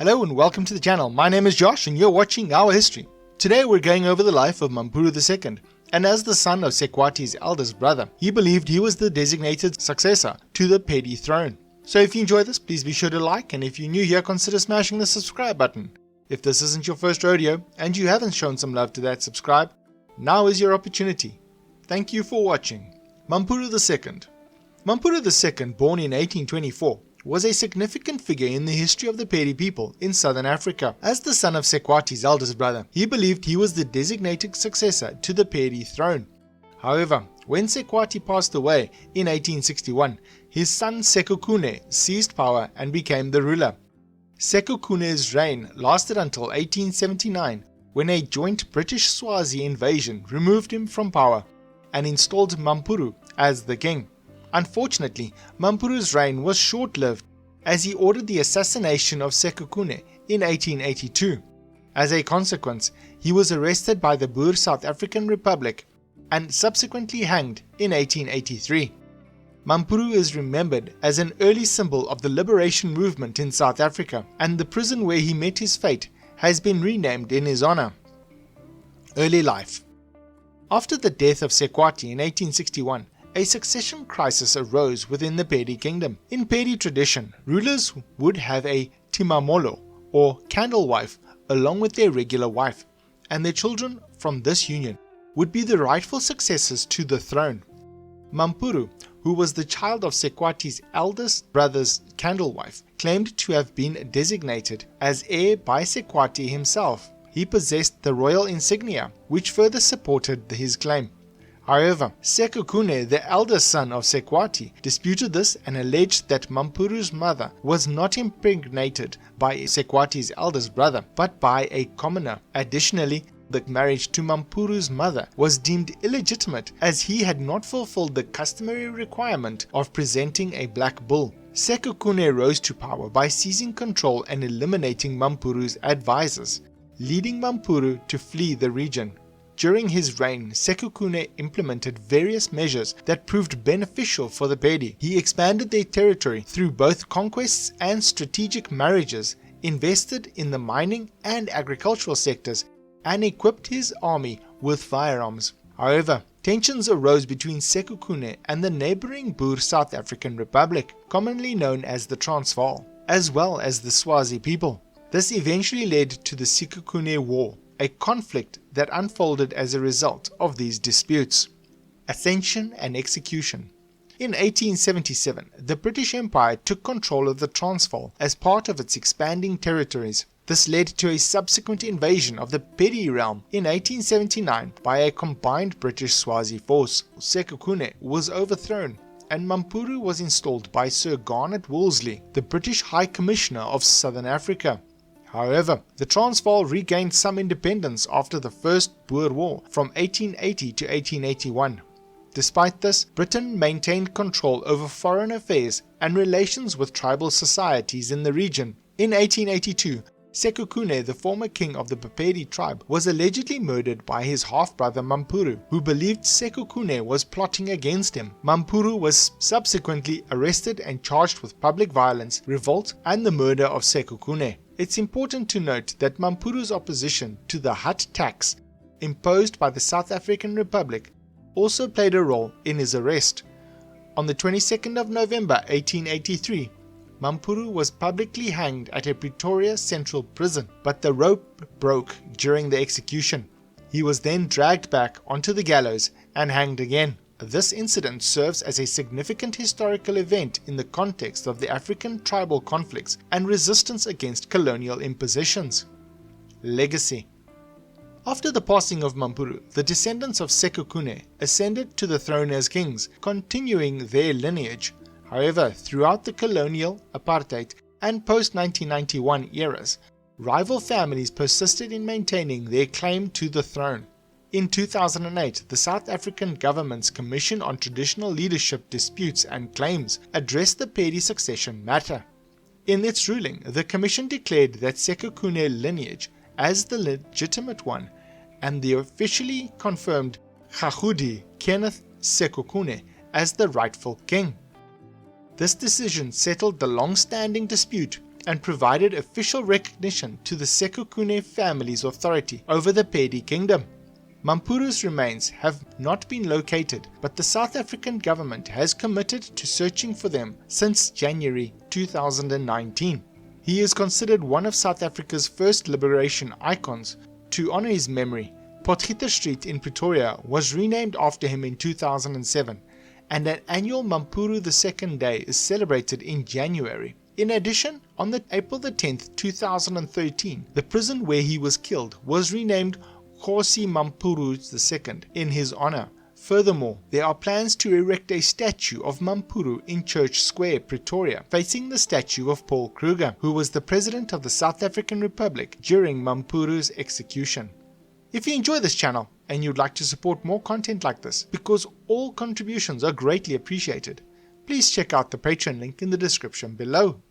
Hello and welcome to the channel. My name is Josh and you're watching our history. Today we're going over the life of Mampuru II, and as the son of Sekwati's eldest brother, he believed he was the designated successor to the Pedi throne. So if you enjoy this, please be sure to like, and if you're new here, consider smashing the subscribe button. If this isn't your first rodeo and you haven't shown some love to that subscribe, now is your opportunity. Thank you for watching. Mampuru II. Mampuru II, born in 1824, was a significant figure in the history of the Pedi people in southern Africa. As the son of Sekwati's eldest brother, he believed he was the designated successor to the Pedi throne. However, when Sekwati passed away in 1861, his son Sekhukhune seized power and became the ruler. Sekhukhune's reign lasted until 1879, when a joint British-Swazi invasion removed him from power and installed Mampuru as the king. Unfortunately, Mampuru's reign was short-lived, as he ordered the assassination of Sekhukhune in 1882. As a consequence, he was arrested by the Boer South African Republic and subsequently hanged in 1883. Mampuru is remembered as an early symbol of the liberation movement in South Africa, and the prison where he met his fate has been renamed in his honor. Early life. After the death of Sekwati in 1861, a succession crisis arose within the Pedi kingdom. In Pedi tradition, rulers would have a timamolo, or candle wife, along with their regular wife, and their children from this union would be the rightful successors to the throne. Mampuru, who was the child of Sekwati's eldest brother's candle wife, claimed to have been designated as heir by Sekwati himself. He possessed the royal insignia, which further supported his claim. However, Sekhukhune, the eldest son of Sekwati, disputed this and alleged that Mampuru's mother was not impregnated by Sekwati's eldest brother, but by a commoner. Additionally, the marriage to Mampuru's mother was deemed illegitimate, as he had not fulfilled the customary requirement of presenting a black bull. Sekhukhune rose to power by seizing control and eliminating Mampuru's advisors, leading Mampuru to flee the region. During his reign, Sekhukhune implemented various measures that proved beneficial for the Pedi. He expanded their territory through both conquests and strategic marriages, invested in the mining and agricultural sectors, and equipped his army with firearms. However, tensions arose between Sekhukhune and the neighboring Boer South African Republic, commonly known as the Transvaal, as well as the Swazi people. This eventually led to the Sekhukhune War, a conflict that unfolded as a result of these disputes. Ascension and Execution. In 1877, the British Empire took control of the Transvaal as part of its expanding territories. This led to a subsequent invasion of the Pedi realm in 1879 by a combined British-Swazi force. Sekhukhune was overthrown, and Mampuru was installed by Sir Garnet Wolseley, the British High Commissioner of Southern Africa. However, the Transvaal regained some independence after the First Boer War from 1880 to 1881. Despite this, Britain maintained control over foreign affairs and relations with tribal societies in the region. In 1882, Sekhukhune, the former king of the Pedi tribe, was allegedly murdered by his half-brother Mampuru, who believed Sekhukhune was plotting against him. Mampuru was subsequently arrested and charged with public violence, revolt, and the murder of Sekhukhune. It's important to note that Mampuru's opposition to the hut tax imposed by the South African Republic also played a role in his arrest. On the 22nd of November 1883, Mampuru was publicly hanged at a Pretoria Central prison, but the rope broke during the execution. He was then dragged back onto the gallows and hanged again. This incident serves as a significant historical event in the context of the African tribal conflicts and resistance against colonial impositions. Legacy. After the passing of Mampuru, the descendants of Sekhukhune ascended to the throne as kings, continuing their lineage. However, throughout the colonial, apartheid, and post-1991 eras, rival families persisted in maintaining their claim to the throne. In 2008, the South African government's Commission on Traditional Leadership Disputes and Claims addressed the Pedi succession matter. In its ruling, the Commission declared that Sekhukhune lineage as the legitimate one, and the officially confirmed Kgaugodi Kenneth Sekhukhune as the rightful king. This decision settled the long-standing dispute and provided official recognition to the Sekhukhune family's authority over the Pedi kingdom. Mampuru's remains have not been located, but the South African government has committed to searching for them since January 2019. He is considered one of South Africa's first liberation icons. To honour his memory, Potgieter Street in Pretoria was renamed after him in 2007, and an annual Mampuru II Day is celebrated in January. In addition, on April 10, 2013, the prison where he was killed was renamed Kgosi Mampuru II in his honour. Furthermore, there are plans to erect a statue of Mampuru in Church Square, Pretoria, facing the statue of Paul Kruger, who was the President of the South African Republic during Mampuru's execution. If you enjoy this channel and you'd like to support more content like this, because all contributions are greatly appreciated, please check out the Patreon link in the description below.